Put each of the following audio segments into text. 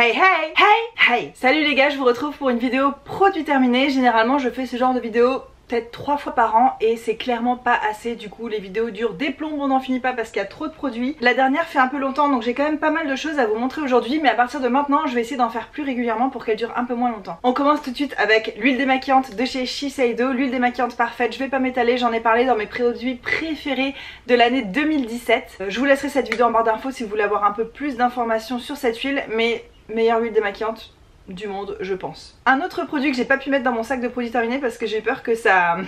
Hey hey hey hey. Salut les gars, je vous retrouve pour une vidéo produit terminé. Généralement je fais ce genre de vidéo peut-être 3 fois par an et c'est clairement pas assez. Du coup les vidéos durent des plombes, on n'en finit pas parce qu'il y a trop de produits. La dernière fait un peu longtemps donc j'ai quand même pas mal de choses à vous montrer aujourd'hui, mais à partir de maintenant je vais essayer d'en faire plus régulièrement pour qu'elle dure un peu moins longtemps. On commence tout de suite avec l'huile démaquillante de chez Shiseido, l'huile démaquillante parfaite. Je vais pas m'étaler, j'en ai parlé dans mes produits préférés de l'année 2017. Je vous laisserai cette vidéo en barre d'infos si vous voulez avoir un peu plus d'informations sur cette huile, mais meilleure huile démaquillante du monde je pense. Un autre produit que j'ai pas pu mettre dans mon sac de produits terminés parce que j'ai peur que ça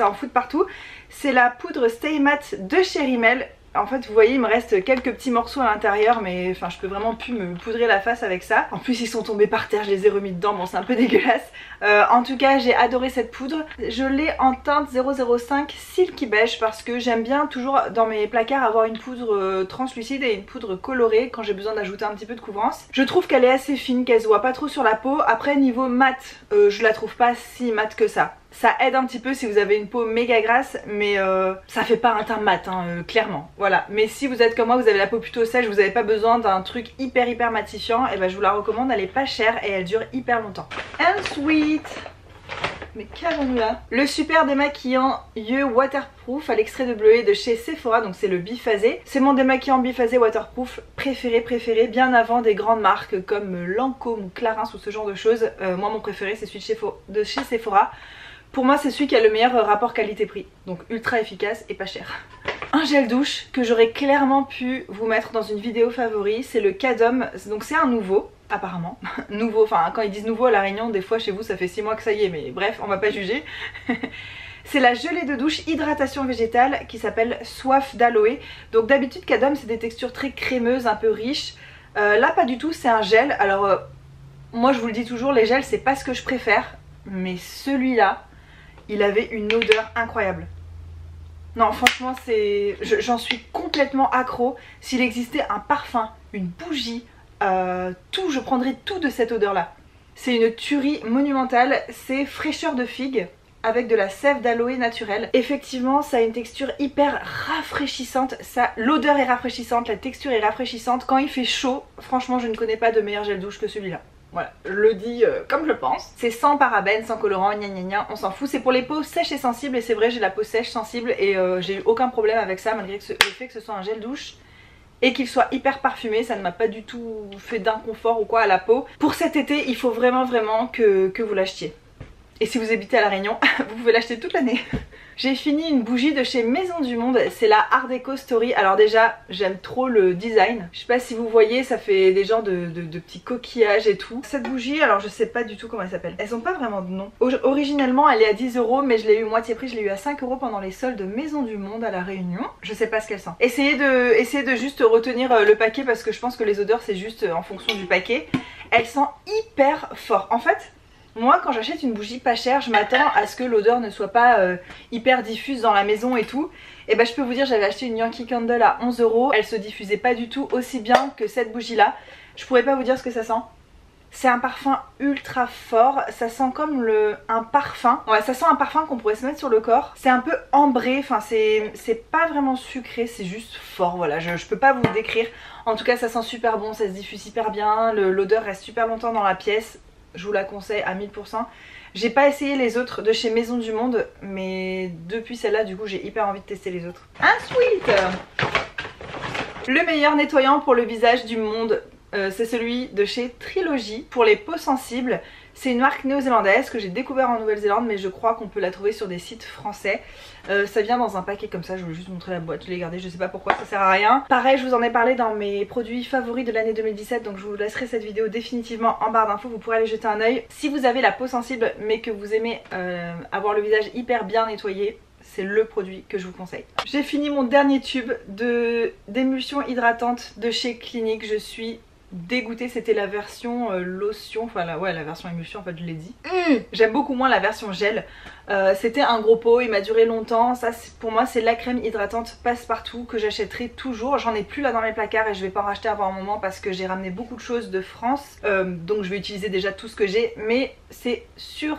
en foute partout, c'est la poudre Stay Matte de chez Rimmel. En fait vous voyez il me reste quelques petits morceaux à l'intérieur, mais enfin je peux vraiment plus me poudrer la face avec ça. En plus ils sont tombés par terre, je les ai remis dedans, bon c'est un peu dégueulasse. En tout cas j'ai adoré cette poudre. Je l'ai en teinte 005 Silky Beige parce que j'aime bien toujours dans mes placards avoir une poudre translucide et une poudre colorée quand j'ai besoin d'ajouter un petit peu de couvrance. Je trouve qu'elle est assez fine, qu'elle se voit pas trop sur la peau. Après niveau mat, je la trouve pas si mat que ça. Ça aide un petit peu si vous avez une peau méga grasse, mais ça fait pas un teint mat, hein, clairement. Voilà. Mais si vous êtes comme moi, vous avez la peau plutôt sèche, vous n'avez pas besoin d'un truc hyper matifiant, et ben je vous la recommande, elle est pas chère et elle dure hyper longtemps. Ensuite, mais qu'avons-nous là? Le super démaquillant Yeux Waterproof à l'extrait de bleuet de chez Sephora, donc c'est le biphasé. C'est mon démaquillant biphasé waterproof préféré, bien avant des grandes marques comme Lancôme ou Clarins ou ce genre de choses. Moi mon préféré c'est celui de chez Sephora. Pour moi c'est celui qui a le meilleur rapport qualité-prix, donc ultra efficace et pas cher. Un gel douche que j'aurais clairement pu vous mettre dans une vidéo favori, c'est le Cadom, donc c'est un nouveau apparemment, nouveau, enfin quand ils disent nouveau à La Réunion, des fois chez vous ça fait 6 mois que ça y est, mais bref on va pas juger. C'est la gelée de douche hydratation végétale qui s'appelle Soif d'aloe. Donc d'habitude Cadom c'est des textures très crémeuses, un peu riches, là pas du tout, c'est un gel. Alors moi je vous le dis toujours, les gels c'est pas ce que je préfère, mais celui-là il avait une odeur incroyable. Non franchement j'en suis complètement accro. S'il existait un parfum, une bougie, tout, je prendrais tout de cette odeur là. C'est une tuerie monumentale. C'est fraîcheur de figue avec de la sève d'aloe naturelle. Effectivement ça a une texture hyper rafraîchissante. L'odeur est rafraîchissante, la texture est rafraîchissante. Quand il fait chaud, franchement je ne connais pas de meilleur gel douche que celui-là. Voilà, je le dis comme je le pense. C'est sans parabènes, sans colorant, gna gna gna, on s'en fout. C'est pour les peaux sèches et sensibles, et c'est vrai j'ai la peau sèche, sensible, et j'ai eu aucun problème avec ça malgré le fait que ce soit un gel douche et qu'il soit hyper parfumé. Ça ne m'a pas du tout fait d'inconfort ou quoi à la peau. Pour cet été il faut vraiment que vous l'achetiez. Et si vous habitez à La Réunion, vous pouvez l'acheter toute l'année. J'ai fini une bougie de chez Maison du Monde, c'est la Art Deco Story. Alors déjà, j'aime trop le design. Je sais pas si vous voyez, ça fait des genres de petits coquillages et tout. Cette bougie, alors je sais pas du tout comment elle s'appelle. Elles ont pas vraiment de nom. Originellement, elle est à 10 €, mais je l'ai eu moitié prix, je l'ai eu à 5 € pendant les soldes de Maison du Monde à La Réunion. Je sais pas ce qu'elle sent. Essayez de juste retenir le paquet parce que je pense que les odeurs c'est juste en fonction du paquet. Elle sent hyper fort. En fait, moi quand j'achète une bougie pas chère, je m'attends à ce que l'odeur ne soit pas hyper diffuse dans la maison et tout. Et bah je peux vous dire, j'avais acheté une Yankee Candle à 11 €. Elle se diffusait pas du tout aussi bien que cette bougie là. Je pourrais pas vous dire ce que ça sent. C'est un parfum ultra fort, ça sent comme un parfum. Ouais, ça sent un parfum qu'on pourrait se mettre sur le corps. C'est un peu ambré, enfin c'est pas vraiment sucré, c'est juste fort, voilà, je peux pas vous le décrire. En tout cas ça sent super bon, ça se diffuse hyper bien, l'odeur reste super longtemps dans la pièce. Je vous la conseille à 1000%. J'ai pas essayé les autres de chez Maison du Monde, mais depuis celle-là du coup j'ai hyper envie de tester les autres. Ensuite, le meilleur nettoyant pour le visage du monde, c'est celui de chez Trilogy pour les peaux sensibles. C'est une marque néo-zélandaise que j'ai découvert en Nouvelle-Zélande, mais je crois qu'on peut la trouver sur des sites français. Ça vient dans un paquet comme ça, je voulais juste montrer la boîte, je l'ai gardée, je sais pas pourquoi, ça sert à rien. Pareil, je vous en ai parlé dans mes produits favoris de l'année 2017, donc je vous laisserai cette vidéo définitivement en barre d'infos, vous pourrez aller jeter un oeil. Si vous avez la peau sensible mais que vous aimez avoir le visage hyper bien nettoyé, c'est le produit que je vous conseille. J'ai fini mon dernier tube d'émulsion hydratante de chez Clinique. Je suis dégoûtée, c'était la version lotion, enfin la version émulsion en fait je l'ai dit. J'aime beaucoup moins la version gel. C'était un gros pot, il m'a duré longtemps. Ça pour moi c'est la crème hydratante passe-partout que j'achèterai toujours. J'en ai plus là dans mes placards et je vais pas en racheter avant un moment parce que j'ai ramené beaucoup de choses de France, donc je vais utiliser déjà tout ce que j'ai, mais c'est sûr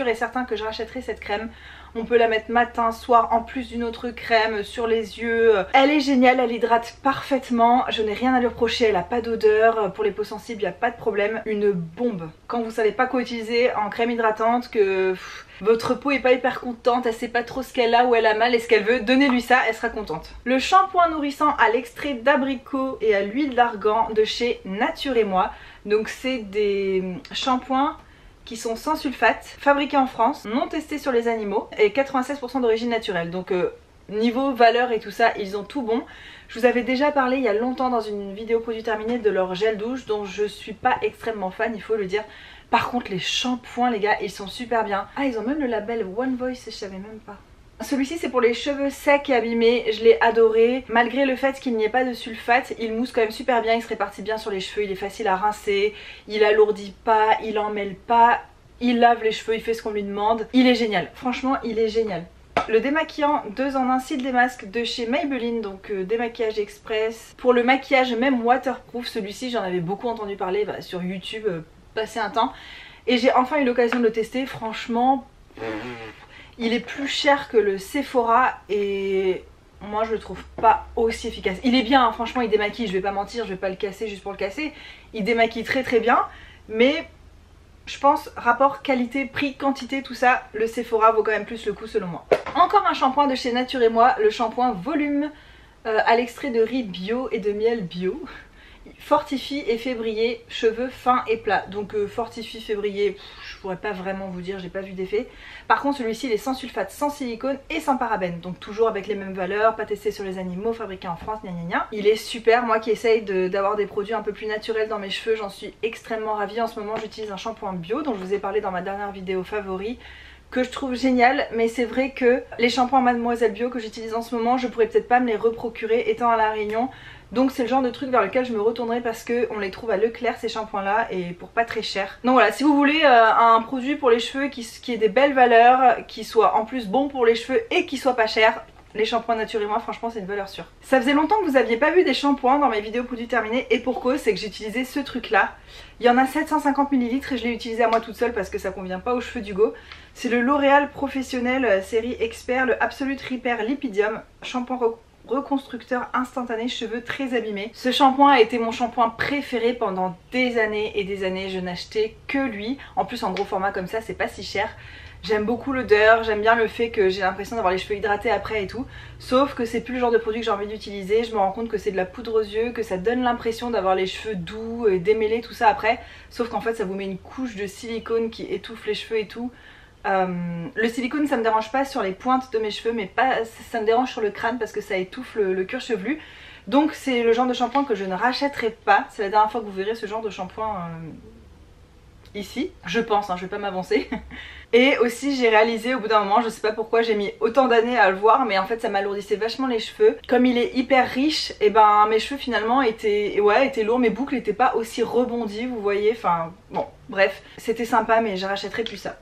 et certain que je rachèterai cette crème. On peut la mettre matin, soir, en plus d'une autre crème sur les yeux. Elle est géniale, elle hydrate parfaitement. Je n'ai rien à lui reprocher, elle a pas d'odeur. Pour les peaux sensibles, il n'y a pas de problème. Une bombe. Quand vous savez pas quoi utiliser en crème hydratante, que votre peau est pas hyper contente, elle sait pas trop ce qu'elle a, où elle a mal et ce qu'elle veut, donnez-lui ça, elle sera contente. Le shampoing nourrissant à l'extrait d'abricot et à l'huile d'argan de chez Nature et Moi. Donc c'est des shampoings qui sont sans sulfate, fabriqués en France, non testés sur les animaux et 96% d'origine naturelle. Donc niveau valeur et tout ça, ils ont tout bon. Je vous avais déjà parlé il y a longtemps dans une vidéo produit terminé de leur gel douche dont je suis pas extrêmement fan, il faut le dire. Par contre les shampoings les gars, ils sont super bien. Ah, ils ont même le label One Voice, je savais même pas. Celui-ci c'est pour les cheveux secs et abîmés, je l'ai adoré. Malgré le fait qu'il n'y ait pas de sulfate, il mousse quand même super bien, il se répartit bien sur les cheveux, il est facile à rincer, il alourdit pas, il en mêle pas, il lave les cheveux, il fait ce qu'on lui demande. Il est génial, franchement il est génial. Le démaquillant 2 en 1 cils démasque de chez Maybelline, donc démaquillage express. Pour le maquillage même waterproof, celui-ci j'en avais beaucoup entendu parler sur YouTube, passé un temps. Et j'ai enfin eu l'occasion de le tester, franchement il est plus cher que le Sephora et moi je le trouve pas aussi efficace. Il est bien, hein, franchement il démaquille, je vais pas mentir, je vais pas le casser juste pour le casser. Il démaquille très très bien, mais je pense rapport qualité, prix, quantité, tout ça, le Sephora vaut quand même plus le coup selon moi. Encore un shampoing de chez Nature et Moi, le shampoing volume à l'extrait de riz bio et de miel bio. Fortifie et fait briller cheveux fins et plats. Donc fortifie, fait briller, je pourrais pas vraiment vous dire, j'ai pas vu d'effet. Par contre celui-ci il est sans sulfate, sans silicone et sans parabènes. Donc toujours avec les mêmes valeurs, pas testé sur les animaux, fabriqué en France, gna gna gna. Il est super, moi qui essaye d'avoir des produits un peu plus naturels dans mes cheveux, j'en suis extrêmement ravie. En ce moment j'utilise un shampoing bio dont je vous ai parlé dans ma dernière vidéo favori, que je trouve génial, mais c'est vrai que les shampoings Mademoiselle Bio que j'utilise en ce moment, je pourrais peut-être pas me les reprocurer étant à La Réunion. Donc c'est le genre de truc vers lequel je me retournerai parce qu'on les trouve à Leclerc ces shampoings là et pour pas très cher. Donc voilà, si vous voulez un produit pour les cheveux qui ait des belles valeurs, qui soit en plus bon pour les cheveux et qui soit pas cher, les shampoings Nature et Moi franchement c'est une valeur sûre. Ça faisait longtemps que vous aviez pas vu des shampoings dans mes vidéos produits terminés et pour cause c'est que j'ai utilisé ce truc là. Il y en a 750 ml et je l'ai utilisé à moi toute seule parce que ça convient pas aux cheveux d'Hugo. C'est le L'Oréal Professionnel série Expert, le Absolute Repair Lipidium, shampoing reconstructeur instantané cheveux très abîmés. Ce shampoing a été mon shampoing préféré pendant des années et des années, je n'achetais que lui. En plus en gros format comme ça c'est pas si cher. J'aime beaucoup l'odeur, j'aime bien le fait que j'ai l'impression d'avoir les cheveux hydratés après et tout. Sauf que c'est plus le genre de produit que j'ai envie d'utiliser. Je me rends compte que c'est de la poudre aux yeux, que ça donne l'impression d'avoir les cheveux doux et démêlés tout ça après. Sauf qu'en fait ça vous met une couche de silicone qui étouffe les cheveux et tout. Le silicone ça me dérange pas sur les pointes de mes cheveux, mais pas, ça me dérange sur le crâne parce que ça étouffe le cuir chevelu. Donc c'est le genre de shampoing que je ne rachèterai pas. C'est la dernière fois que vous verrez ce genre de shampoing ici, je pense, hein, je vais pas m'avancer. Et aussi j'ai réalisé au bout d'un moment, je sais pas pourquoi j'ai mis autant d'années à le voir, mais en fait ça m'alourdissait vachement les cheveux. Comme il est hyper riche, et ben mes cheveux finalement étaient lourds, mes boucles n'étaient pas aussi rebondies, vous voyez, enfin bon, bref, c'était sympa mais je rachèterai plus ça.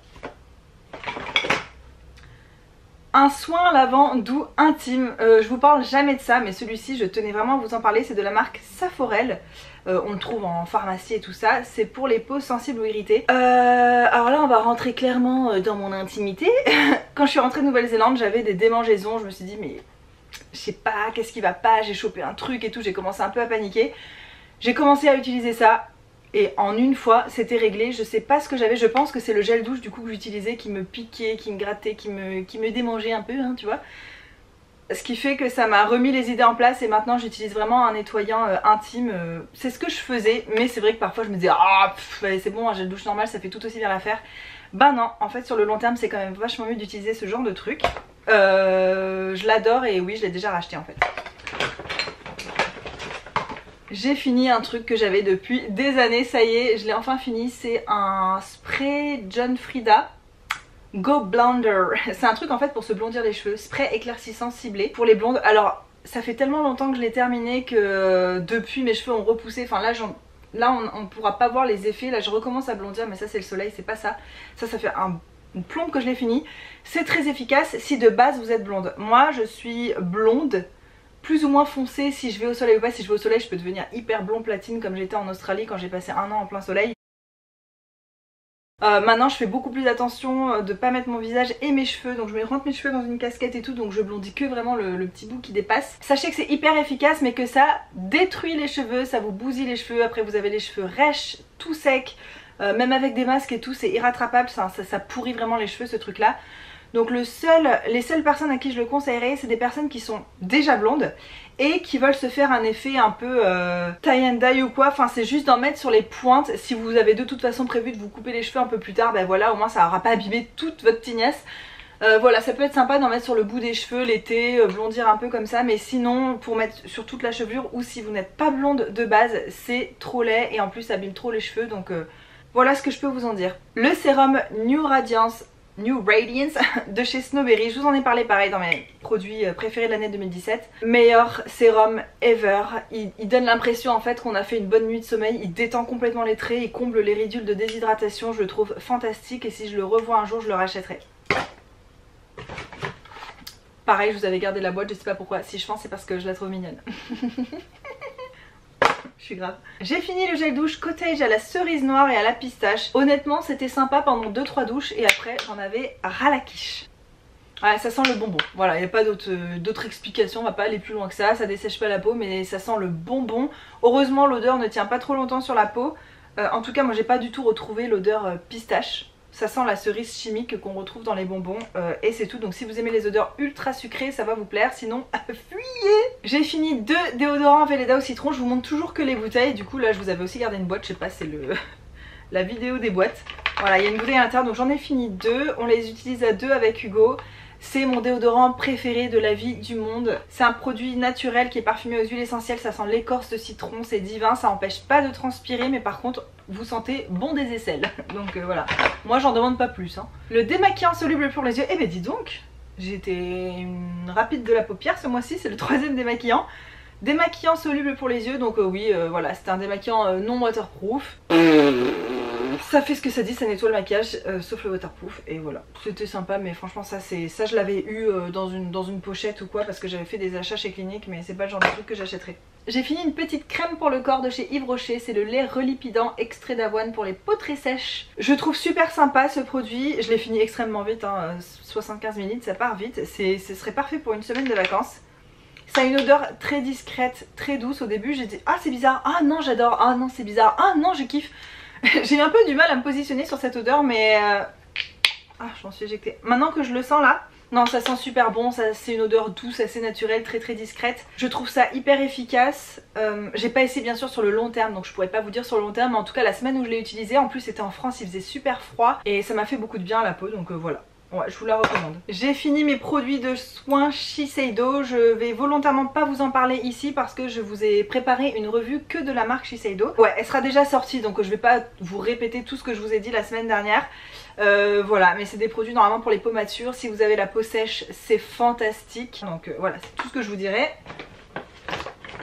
Un soin lavant doux intime, je vous parle jamais de ça mais celui-ci je tenais vraiment à vous en parler, c'est de la marque Saforel. On le trouve en pharmacie et tout ça, c'est pour les peaux sensibles ou irritées. Alors là on va rentrer clairement dans mon intimité. Quand je suis rentrée de Nouvelle-Zélande j'avais des démangeaisons, je me suis dit mais je sais pas qu'est-ce qui va pas, j'ai chopé un truc et tout, j'ai commencé un peu à paniquer. J'ai commencé à utiliser ça. Et en une fois c'était réglé, je sais pas ce que j'avais, je pense que c'est le gel douche du coup que j'utilisais qui me piquait, qui me grattait, qui me démangeait un peu hein, tu vois. Ce qui fait que ça m'a remis les idées en place et maintenant j'utilise vraiment un nettoyant intime. C'est ce que je faisais mais c'est vrai que parfois je me disais ah c'est bon un gel douche normal ça fait tout aussi bien l'affaire. Bah non, en fait sur le long terme c'est quand même vachement mieux d'utiliser ce genre de truc. Je l'adore et oui je l'ai déjà racheté en fait. J'ai fini un truc que j'avais depuis des années, ça y est, je l'ai enfin fini, c'est un spray John Frieda Go Blonder. C'est un truc en fait pour se blondir les cheveux, spray éclaircissant ciblé pour les blondes. Alors ça fait tellement longtemps que je l'ai terminé que depuis mes cheveux ont repoussé, enfin là on pourra pas voir les effets, là je recommence à blondir mais ça c'est le soleil, c'est pas ça. Ça fait une plombe que je l'ai fini. C'est très efficace si de base vous êtes blonde. Moi je suis blonde, plus ou moins foncé si je vais au soleil ou pas. Si je vais au soleil je peux devenir hyper blond platine comme j'étais en Australie quand j'ai passé un an en plein soleil. Maintenant je fais beaucoup plus attention de pas mettre mon visage et mes cheveux, donc je rentre mes cheveux dans une casquette et tout, donc je blondis que vraiment le petit bout qui dépasse. Sachez que c'est hyper efficace mais que ça détruit les cheveux, ça vous bousille les cheveux, après vous avez les cheveux rêches, tout secs, même avec des masques et tout c'est irrattrapable, ça pourrit vraiment les cheveux ce truc là. Donc les seules personnes à qui je le conseillerais, c'est des personnes qui sont déjà blondes et qui veulent se faire un effet un peu tie and dye ou quoi. Enfin c'est juste d'en mettre sur les pointes. Si vous avez de toute façon prévu de vous couper les cheveux un peu plus tard, ben voilà, au moins ça n'aura pas abîmé toute votre tignasse. Voilà, ça peut être sympa d'en mettre sur le bout des cheveux l'été, blondir un peu comme ça, mais sinon pour mettre sur toute la chevelure ou si vous n'êtes pas blonde de base, c'est trop laid et en plus ça abîme trop les cheveux, donc voilà ce que je peux vous en dire. Le sérum New Radiance de chez Snowberry, je vous en ai parlé pareil dans mes produits préférés de l'année 2017. Meilleur sérum ever, il donne l'impression en fait qu'on a fait une bonne nuit de sommeil, il détend complètement les traits, il comble les ridules de déshydratation, je le trouve fantastique et si je le revois un jour je le rachèterai. Pareil, je vous avais gardé la boîte, je sais pas pourquoi, si je pense c'est parce que je la trouve mignonne. Je suis grave. J'ai fini le gel douche Cottage à la cerise noire et à la pistache. Honnêtement c'était sympa pendant 2-3 douches et après j'en avais ras la quiche. Ouais, ça sent le bonbon, voilà, il n'y a pas d'autre explication, on va pas aller plus loin que ça dessèche pas la peau mais ça sent le bonbon. Heureusement l'odeur ne tient pas trop longtemps sur la peau, en tout cas moi j'ai pas du tout retrouvé l'odeur pistache. Ça sent la cerise chimique qu'on retrouve dans les bonbons et c'est tout. Donc si vous aimez les odeurs ultra sucrées ça va vous plaire, sinon fuyez. J'ai fini 2 déodorants Veleda au citron, je vous montre toujours que les bouteilles. Du coup là je vous avais aussi gardé une boîte, je sais pas, c'est la vidéo des boîtes. Voilà, il y a une bouteille à l'intérieur donc j'en ai fini 2, on les utilise à 2 avec Hugo. C'est mon déodorant préféré de la vie du monde. C'est un produit naturel qui est parfumé aux huiles essentielles, ça sent l'écorce de citron, c'est divin, ça empêche pas de transpirer mais par contre vous sentez bon des aisselles. Donc voilà, moi j'en demande pas plus. Hein. Le démaquillant soluble pour les yeux, eh ben dis donc, j'étais une rapide de la paupière ce mois-ci, c'est le 3e démaquillant. Démaquillant soluble pour les yeux, donc oui, voilà, c'est un démaquillant non waterproof. Ça fait ce que ça dit, ça nettoie le maquillage, sauf le waterproof, et voilà. C'était sympa, mais franchement ça je l'avais eu dans une pochette ou quoi, parce que j'avais fait des achats chez Clinique, mais c'est pas le genre de truc que j'achèterais. J'ai fini une petite crème pour le corps de chez Yves Rocher, c'est le lait relipidant extrait d'avoine pour les peaux très sèches. Je trouve super sympa ce produit, je l'ai fini extrêmement vite, hein, 75 minutes, ça part vite, ce serait parfait pour une semaine de vacances. Ça a une odeur très discrète, très douce. Au début j'ai dit ah c'est bizarre, ah non j'adore, ah non c'est bizarre, ah non je kiffe. J'ai eu un peu du mal à me positionner sur cette odeur mais ah je m'en suis éjectée. Maintenant que je le sens là, non ça sent super bon, c'est une odeur douce, assez naturelle, très discrète. Je trouve ça hyper efficace. J'ai pas essayé bien sûr sur le long terme donc je pourrais pas vous dire sur le long terme, mais en tout cas la semaine où je l'ai utilisé, en plus c'était en France, il faisait super froid et ça m'a fait beaucoup de bien à la peau donc voilà. Ouais, je vous la recommande. J'ai fini mes produits de soins Shiseido. Je vais volontairement pas vous en parler ici parce que je vous ai préparé une revue que de la marque Shiseido. Ouais, elle sera déjà sortie donc je vais pas vous répéter tout ce que je vous ai dit la semaine dernière. Voilà, mais c'est des produits normalement pour les peaux matures. Si vous avez la peau sèche, c'est fantastique. Donc voilà, c'est tout ce que je vous dirais.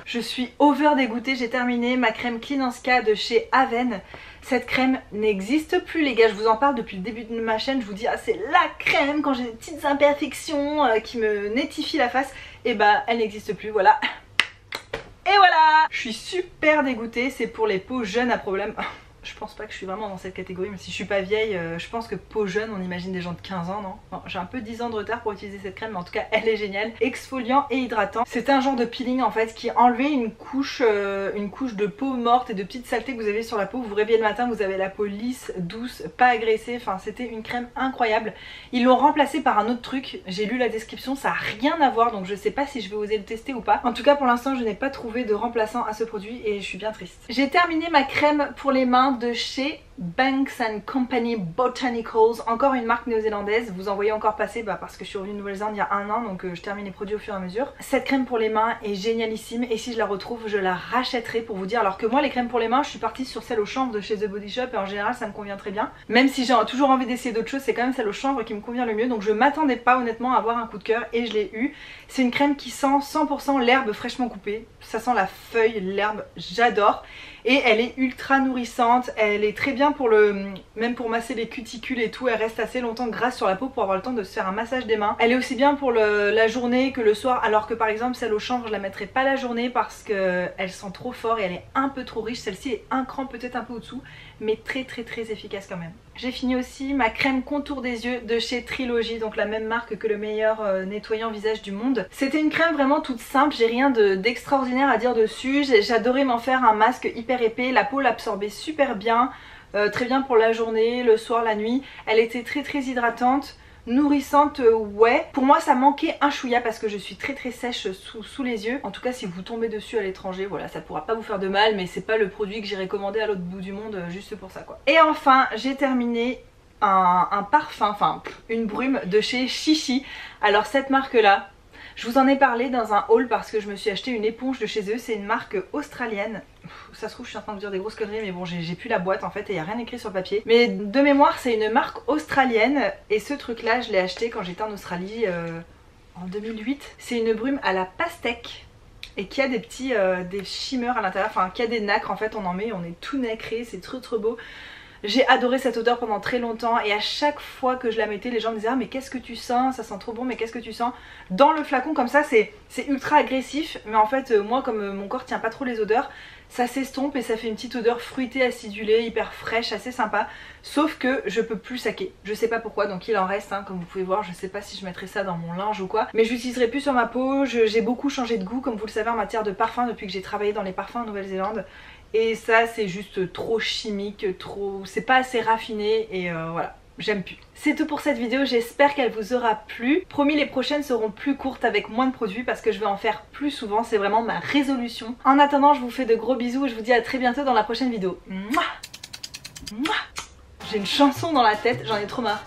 Je suis over dégoûtée, j'ai terminé ma crème Clean & Ska de chez Aven. Cette crème n'existe plus les gars, je vous en parle depuis le début de ma chaîne, je vous dis ah c'est la crème quand j'ai des petites imperfections qui me nétifient la face, et bah elle n'existe plus, voilà. Et voilà. Je suis super dégoûtée, c'est pour les peaux jeunes à problème. Je pense pas que je suis vraiment dans cette catégorie, même si je suis pas vieille, je pense que peau jeune, on imagine des gens de 15 ans, non, non j'ai un peu 10 ans de retard pour utiliser cette crème, mais en tout cas elle est géniale, exfoliant et hydratant. C'est un genre de peeling en fait qui enlevait une couche de peau morte et de petites saletés que vous avez sur la peau. Vous vous réveillez le matin, vous avez la peau lisse, douce, pas agressée, enfin c'était une crème incroyable. Ils l'ont remplacée par un autre truc, j'ai lu la description, ça a rien à voir, donc je sais pas si je vais oser le tester ou pas. En tout cas pour l'instant je n'ai pas trouvé de remplaçant à ce produit et je suis bien triste. J'ai terminé ma crème pour les mains de chez Banks & Company Botanicals, encore une marque néo-zélandaise. Vous en voyez encore passer parce que je suis revenue de Nouvelle-Zélande il y a 1 an, donc je termine les produits au fur et à mesure. Cette crème pour les mains est génialissime et si je la retrouve je la rachèterai pour vous dire. Alors que moi les crèmes pour les mains je suis partie sur celle au chanvre de chez The Body Shop et en général ça me convient très bien. Même si j'ai toujours envie d'essayer d'autres choses, c'est quand même celle au chanvre qui me convient le mieux, donc je m'attendais pas honnêtement à avoir un coup de cœur et je l'ai eu. C'est une crème qui sent 100% l'herbe fraîchement coupée, ça sent la feuille, l'herbe, j'adore. Et elle est ultra nourrissante, elle est très bien bien pour même pour masser les cuticules et tout, elle reste assez longtemps grasse sur la peau pour avoir le temps de se faire un massage des mains. Elle est aussi bien pour la journée que le soir, alors que par exemple celle au chanvre je la mettrai pas la journée parce qu'elle sent trop fort et elle est un peu trop riche. Celle-ci est un cran peut-être un peu au-dessous, mais très efficace quand même. J'ai fini aussi ma crème contour des yeux de chez Trilogy, donc la même marque que le meilleur nettoyant visage du monde. C'était une crème vraiment toute simple, j'ai rien d'extraordinaire à dire dessus. J'adorais m'en faire un masque hyper épais, la peau l'absorbait super bien, très bien pour la journée, le soir, la nuit. Elle était très hydratante. Nourrissante, ouais. Pour moi ça manquait un chouïa parce que je suis très sèche sous les yeux. En tout cas si vous tombez dessus à l'étranger, voilà, ça pourra pas vous faire de mal, mais c'est pas le produit que j'ai recommandé à l'autre bout du monde juste pour ça quoi. Et enfin j'ai terminé un parfum, enfin une brume de chez Chichi. Alors cette marque là, je vous en ai parlé dans un haul parce que je me suis acheté une éponge de chez eux. C'est une marque australienne. Ça se trouve je suis en train de dire des grosses conneries, mais bon j'ai plus la boîte en fait et il n'y a rien écrit sur le papier. Mais de mémoire c'est une marque australienne et ce truc là je l'ai acheté quand j'étais en Australie en 2008. C'est une brume à la pastèque et qui a des petits des shimmers à l'intérieur, enfin qui a des nacres en fait, on en met, on est tout nacré, c'est trop beau. J'ai adoré cette odeur pendant très longtemps et à chaque fois que je la mettais les gens me disaient ah mais qu'est-ce que tu sens, ça sent trop bon mais qu'est-ce que tu sens. Dans le flacon comme ça c'est ultra agressif, mais en fait moi comme mon corps tient pas trop les odeurs, ça s'estompe et ça fait une petite odeur fruitée acidulée, hyper fraîche, assez sympa. Sauf que je peux plus saquer, je sais pas pourquoi, donc il en reste hein, comme vous pouvez voir. Je sais pas si je mettrai ça dans mon linge ou quoi, mais je l'utiliserai plus sur ma peau. J'ai beaucoup changé de goût comme vous le savez en matière de parfum depuis que j'ai travaillé dans les parfums en Nouvelle-Zélande. Et ça c'est juste trop chimique, c'est pas assez raffiné et voilà, j'aime plus. C'est tout pour cette vidéo, j'espère qu'elle vous aura plu. Promis, les prochaines seront plus courtes avec moins de produits parce que je vais en faire plus souvent, c'est vraiment ma résolution. En attendant, je vous fais de gros bisous et je vous dis à très bientôt dans la prochaine vidéo. Mouah. Mouah. J'ai une chanson dans la tête, j'en ai trop marre.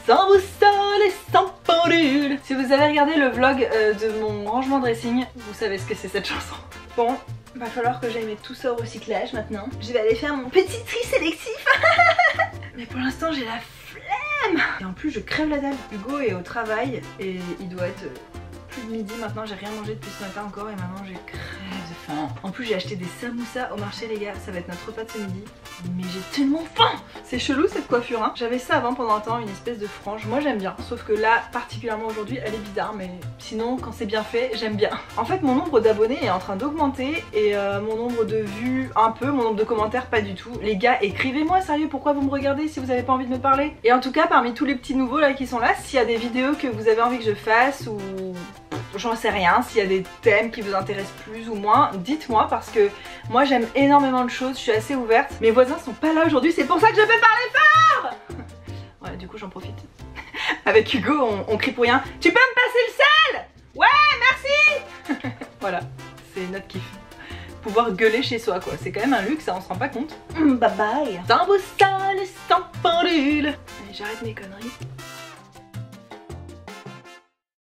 Sans boussole et sans pendule. Si vous avez regardé le vlog de mon rangement dressing, vous savez ce que c'est cette chanson. Bon, va falloir que j'aille mettre tout ça au recyclage maintenant. Je vais aller faire mon petit tri sélectif. Mais pour l'instant j'ai la flemme. Et en plus je crève la dalle. Hugo est au travail et il doit être plus de midi maintenant. J'ai rien mangé depuis ce matin encore et maintenant je crève de faim. En plus j'ai acheté des samoussas au marché les gars. Ça va être notre repas de ce midi. Mais j'ai tellement faim. C'est chelou cette coiffure hein. J'avais ça avant pendant un temps, une espèce de frange. Moi j'aime bien, sauf que là particulièrement aujourd'hui elle est bizarre, mais sinon quand c'est bien fait j'aime bien. En fait mon nombre d'abonnés est en train d'augmenter et mon nombre de vues un peu, mon nombre de commentaires pas du tout. Les gars écrivez-moi sérieux, pourquoi vous me regardez si vous avez pas envie de me parler. Et en tout cas parmi tous les petits nouveaux là qui sont là, s'il y a des vidéos que vous avez envie que je fasse ou j'en sais rien, s'il y a des thèmes qui vous intéressent plus ou moins, dites-moi parce que moi j'aime énormément de choses, je suis assez ouverte. Mes voisins sont pas là aujourd'hui, c'est pour ça que je peux parler fort. Ouais, du coup j'en profite. Avec Hugo on crie pour rien. Tu peux me passer le sel? Ouais, merci. Voilà, c'est notre kiff. Pouvoir gueuler chez soi quoi, c'est quand même un luxe, ça on se rend pas compte. Bye bye. Sans boussole, sans pendule. Allez, j'arrête mes conneries.